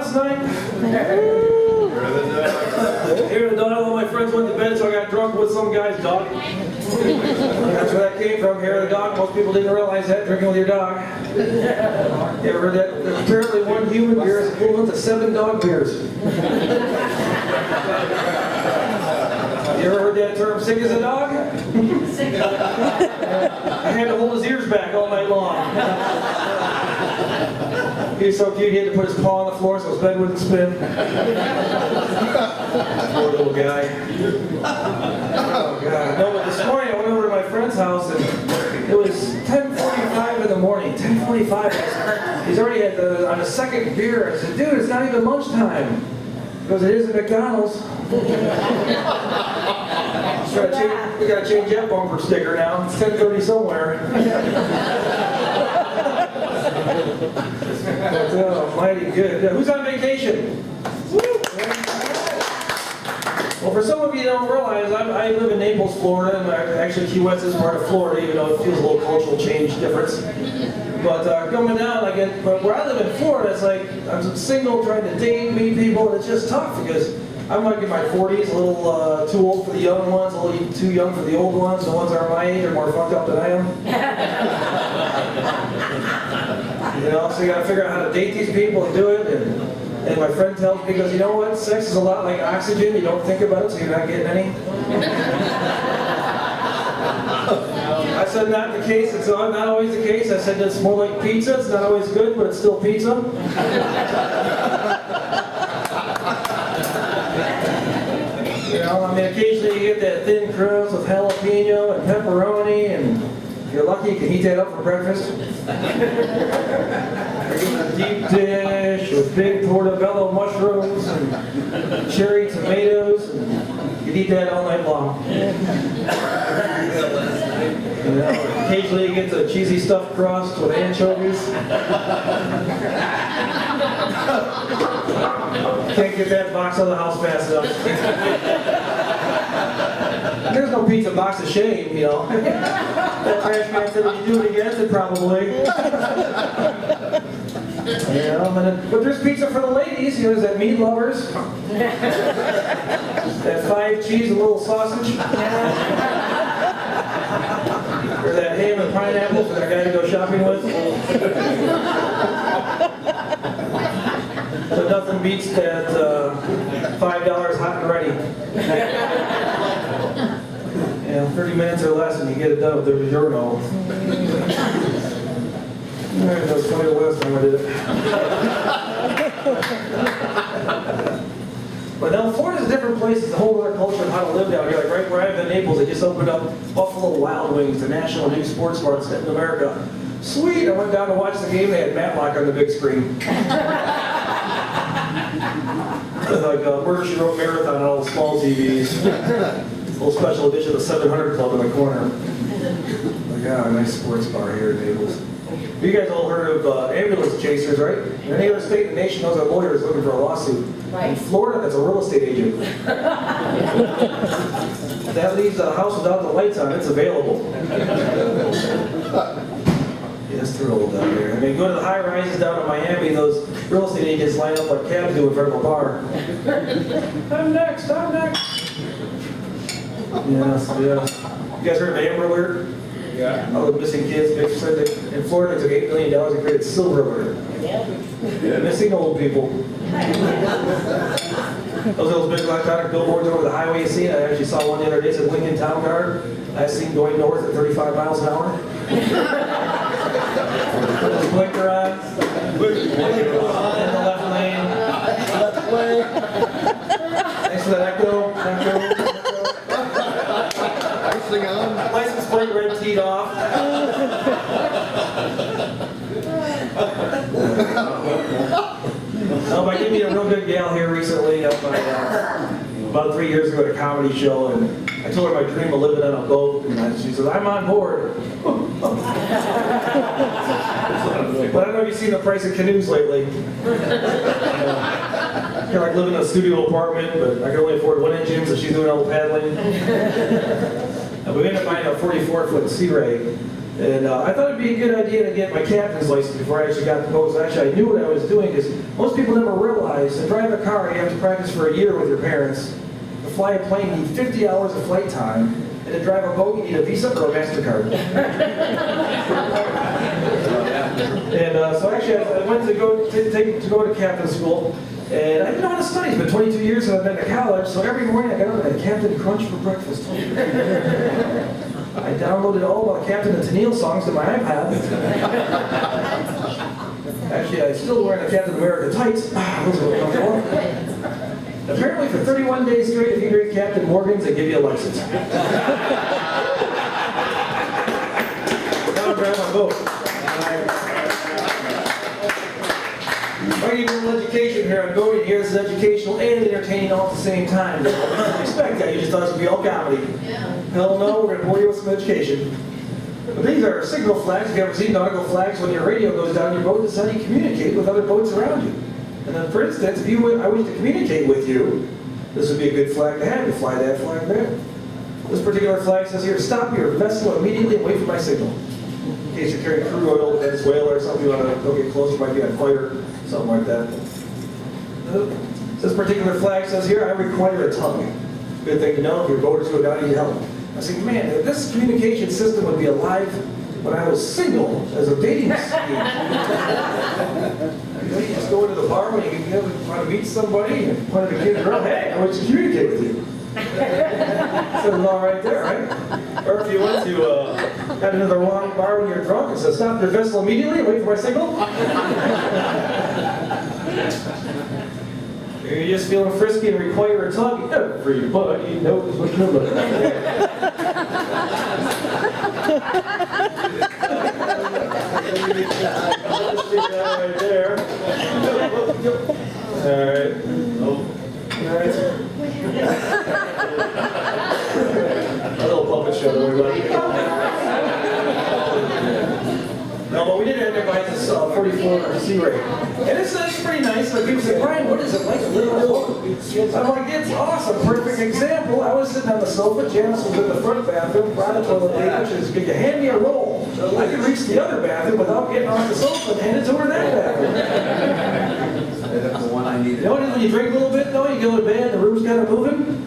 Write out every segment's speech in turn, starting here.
last night? Here the dog, all my friends went to bed, so I got drunk with some guy's dog. That's where that came from, hair of the dog. Most people didn't realize that, drinking with your dog. You ever heard that? Apparently one human beer is equivalent to 7 dog beers. You ever heard that term, sick as a dog? I had to hold his ears back all night long. He was so cute, he had to put his paw on the floor so his bed wouldn't spin. Poor little guy. Oh, God. No, but this morning I went over to my friend's house and it was 10:45 in the morning. 10:45. He's already on the second beer. I said, dude, it's not even lunchtime. Because it is at McDonald's. We gotta change that bumper sticker now. It's 10:30 somewhere. Oh, mighty good. Who's on vacation? Well, for some of you who don't realize, I live in Naples, Florida, and actually Key West is part of Florida, even though it feels a little cultural change difference. But coming down, but where I live in Florida, it's like I'm single, trying to date, meet people, and it's just tough because I'm like in my 40s, a little too old for the young ones, a little too young for the old ones. The ones that are my age are more fucked up than I am. You know, so you got to figure out how to date these people and do it. And my friend tells me, he goes, you know what? Sex is a lot like oxygen. You don't think about it, so you're not getting any. I said, not the case. It's not always the case. I said, it's more like pizza. It's not always good, but it's still pizza. You know, I mean, occasionally you get that thin crust with jalapeno and pepperoni, and if you're lucky, you can heat that up for breakfast. You're getting a deep dish with big portobello mushrooms and cherry tomatoes, and you can eat that all night long. You know, occasionally you get the cheesy stuffed crust with anchovies. Can't get that box out of the house fast enough. There's no pizza box of shame, you know. That trash man said, would you do it again? Said, probably. You know, but there's pizza for the ladies. You know, there's that meat lovers. That 5 cheese and a little sausage. Or that ham and pineapple for that guy to go shopping with. But nothing beats that $5 hot and ready. Yeah, 30 minutes or less and you get it done with the DiGiorno. Alright, that was funny the last time I did it. But now Florida's a different place. It's a whole other culture of how to live down here. Like right where I've been in Naples, they just opened up Buffalo Wild Wings, the national new sports bar in America. Sweet! I went down to watch the game. They had Matlock on the big screen. Like Murder She Wrote Marathon on all the small TVs. A little special edition of the 700 Club in the corner. Like, yeah, a nice sports bar here in Naples. You guys all heard of ambulance chasers, right? In any other state in the nation, those are lawyers looking for a lawsuit. Right. In Florida, that's a real estate agent. That leaves a house without the lights on, it's available. Yeah, it's thrilled down here. I mean, go to the high rises down in Miami, those real estate agents line up like cabs do in front of a bar. I'm next, I'm next. Yes, yes. You guys heard of Amber Alert? Yeah. All the missing kids. Said that in Florida, it took $8 million and created Silver Alert. Yeah. Missing old people. Those big electronic billboards over the highway you see. I actually saw one the other day. It said Lincoln Town Guard. I seen going north at 35 miles an hour. Put his blinker on. Blinker on in the left lane. Left lane. Thanks for that echo. License plate red teed off. I did meet a real good gal here recently about 3 years ago at a comedy show, and I told her my dream of living on a boat, and she said, I'm on board. But I don't know if you've seen the price of canoes lately. You're like living in a studio apartment, but I can only afford one engine, so she's doing all the paddling. And we ended up buying a 44-foot Sea Ray. And I thought it'd be a good idea to get my captain's license before I actually got the boat. So actually, I knew what I was doing because most people never realize to drive a car, you have to practice for a year with your parents. To fly a plane, you need 50 hours of flight time. And to drive a boat, you need a Visa or a MasterCard. And so actually, I went to go to captain's school. And I didn't know how to study. It's been 22 years since I've been to college. So every morning I got up and had Captain Crunch for breakfast. I downloaded all the Captain and Tennille songs to my iPad. Actually, I'm still wearing the Captain America tights. Those are what comes along. Apparently, for 31 days straight, if you drink Captain Morgan's, they give you a license. Now I'm grabbing my boat. I give you a little education here. I'm going here. This is educational and entertaining all at the same time. I didn't expect that. You just thought it would be all comedy. Hell no, we're going to bore you with some education. But these are signal flags. If you ever seen nautical flags, when your radio goes down your boat, this is how you communicate with other boats around you. And then, for instance, if I wish to communicate with you, this would be a good flag to have. You fly that flag there. This particular flag says here, stop your vessel immediately and wait for my signal. In case you're carrying crude oil, Venezuela or something, you want to go get close, you might be on fire, something like that. This particular flag says here, I require a tug. Good thing to know if your boat is going down, you need help. I say, man, if this communication system would be alive when I was single as a dating scheme. You just go into the bar when you want to meet somebody and point at a kid, girl, hey, I want to communicate with you. Says it all right there, right? Or if you went to got into the wrong bar when you're drunk and said, stop your vessel immediately and wait for my signal. You're just feeling frisky and require a tug. Everybody knows what you're looking at. Right there. All right. All right. A little puppet show, everybody. No, but we did advertise this 44 Sea Ray. And it's pretty nice. Like people say, Brian, what is it like to live on a boat? I'm like, it's awesome. Perfect example. I was sitting on the sofa. Janice was in the front bathroom. Brought it to the lady. She said, could you hand me a roll? I could reach the other bathroom without getting off the sofa and hand it to her in that bathroom. That's the one I needed. You know what it is when you drink a little bit, though? You go to bed, the room's kind of moving.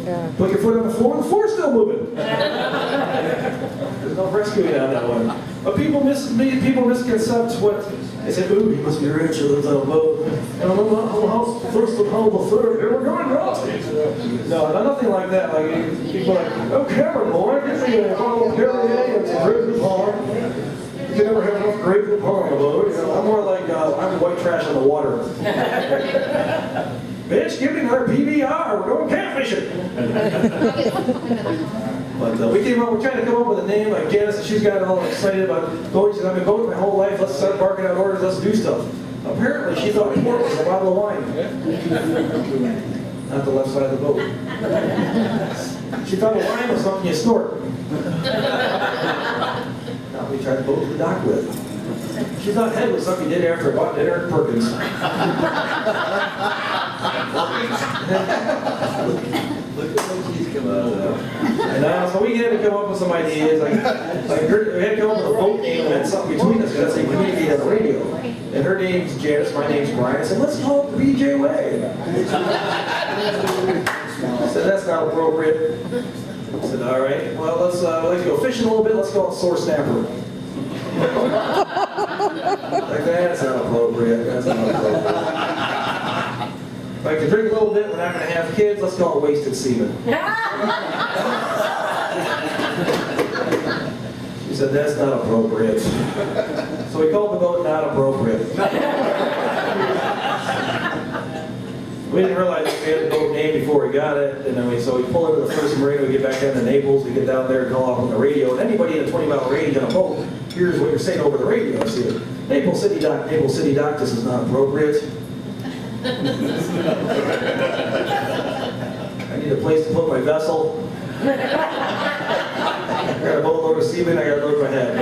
Yeah. Put your foot on the floor's still moving. There's no rescuing on that one. But people misconcept what they say. Ooh, he must be rich. He lives on a boat. And I'm on the house, first of all, the third. And we're going wrong. No, nothing like that. Like people are like, oh, camera boy, get me a bottle of Perrier and some Grapefruit Palmer. You can never have enough Grapefruit Palmer on a boat. You know, I'm more like I'm white trash on the water. Bitch, give me another PBR. We're going catfishing. But we're trying to come up with a name. Like Janice, she's got all excited about boats. She said, I've been boating my whole life. Let's start barking out orders. Let's do stuff. Apparently, she thought port was a bottle of wine. Not the left side of the boat. She thought a wine was something you snort. Now we tried to boat to the dock with. She thought head was something you did after about dinner at Perkins. Look at those he's coming out of. And so we had to come up with some ideas. We had to come up with a boat name and then something between us because that's how you communicate on the radio. And her name's Janice, my name's Brian. I said, let's call it the BJ Way. I said, that's not appropriate. I said, all right, well, let's go fishing a little bit. Let's call it Sore Snapper. Like, that's not appropriate. That's not appropriate. If I can drink a little bit, we're not going to have kids. Let's call it Wasted Semen. She said, that's not appropriate. So we called the boat Not Appropriate. We didn't realize we had the boat name before we got it, and then we pull into the first marina, we get back down to Naples, we get down there and call off on the radio, and anybody in a 20-mile range on a boat hears what you're saying over the radio. See, Naples City Dock, this is not appropriate. I need a place to put my vessel. I got a boatload of seamen, I got to load my head.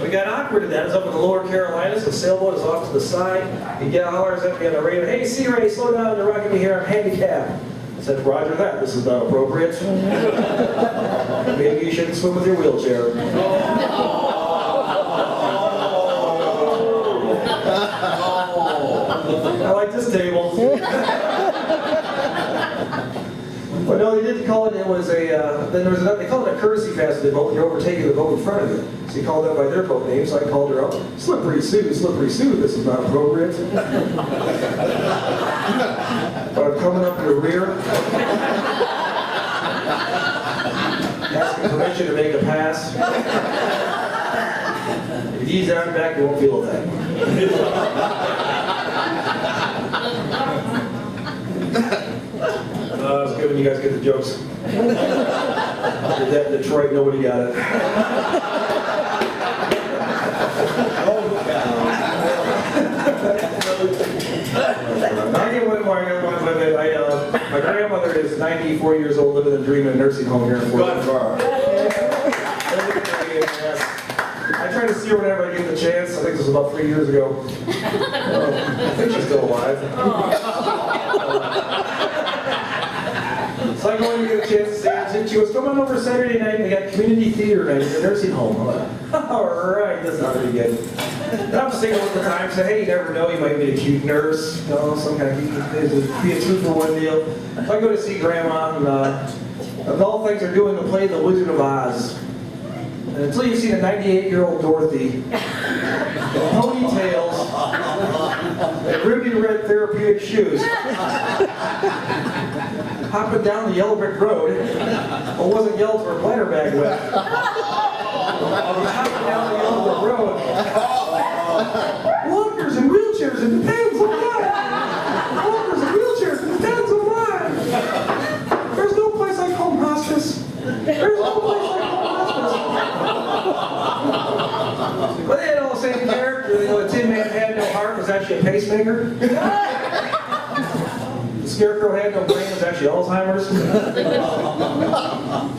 We got awkward at that. It's up in the lower Carolinas. The sailboat is off to the side. He hollers at me on the radio, hey, Sea Ray, slow down, you're rocking me here, I'm handicapped. I said, Roger that, this is not appropriate. Maybe you shouldn't swim with your wheelchair. I like this table. But no, they didn't call it, it was a, then there was another, they called it a courtesy faceted boat when you're overtaking the boat in front of you. So you called them by their boat name, so I called her up. Slippery Sue, this is not appropriate. But I'm coming up in the rear, asking permission to make a pass. If you ease out back, you won't feel a thing. It's good when you guys get the jokes. Did that in Detroit, nobody got it. My grandmother is 94 years old, living the dream in a nursing home here in Fort Worth. I try to see her whenever I get the chance. I think this was about 3 years ago. I think she's still alive. So I go in to get a chance to see her. She was coming over Saturday night, and they got community theater night at the nursing home. I'm like, all right, this is not really good. And I'm single at the time, so hey, you never know, you might meet a cute nurse, you know, some kind of be a two for one deal. So I go to see Grandma, and of all things they're doing to play The Wizard of Oz. And until you've seen a 98-year-old Dorothy, in ponytails, and ruby red therapeutic shoes, hopping down the yellow brick road. Well, it wasn't yellow for a bladder bag wet. Hopping down the yellow brick road. Walkers and wheelchairs, it depends on mine. Walkers and wheelchairs, it depends on mine. There's no place like home hospice. There's no place like home hospice. But they had all the same character. You know, the Tin Man had no heart was actually a pacemaker. The Scarecrow had no brain was actually Alzheimer's.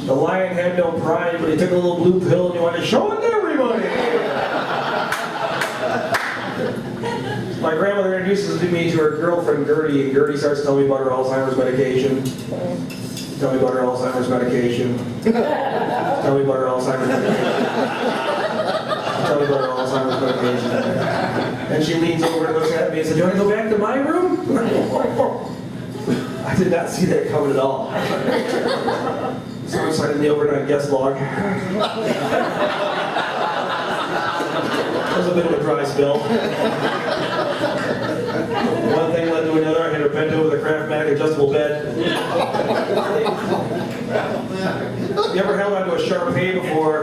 The Lion had no pride, but he took a little blue pill and he wanted to show it to everybody. My grandmother introduces me to her girlfriend Gertie, and Gertie starts telling me about her Alzheimer's medication. Tell me about her Alzheimer's medication. Tell me about her Alzheimer's medication. Tell me about her Alzheimer's medication. And she leans over and looks at me and says, "Do you want to go back to my room?" I did not see that coming at all. So I signed the overnight guest log. It was a bit of a dry spell. One thing led to another. I had her bent over the Craftmatic adjustable bed. You ever held onto a Sharpay before?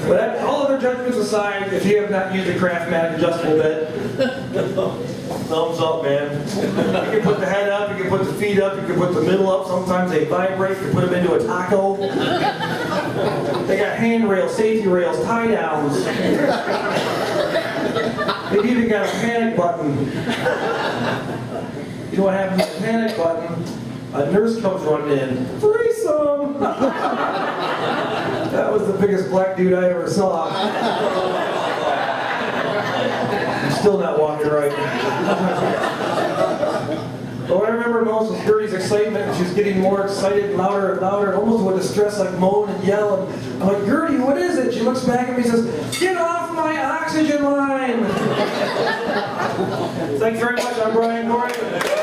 But all other judgments aside, if you have not used a Craftmatic adjustable bed, thumbs up, man. You can put the head up, you can put the feet up, you can put the middle up. Sometimes they vibrate. You put them into a taco. They got handrails, safety rails, tie downs. They've even got a panic button. You know what happens with the panic button? A nurse comes running in. Threesome! That was the biggest black dude I ever saw. I'm still not walking right. But what I remember most was Gertie's excitement, and she was getting more excited, and louder, almost with distress, like moan and yell. And I'm like, "Gertie, what is it?" She looks back at me and says, "Get off my oxygen line!" Thank you very much. I'm Brian Corrion.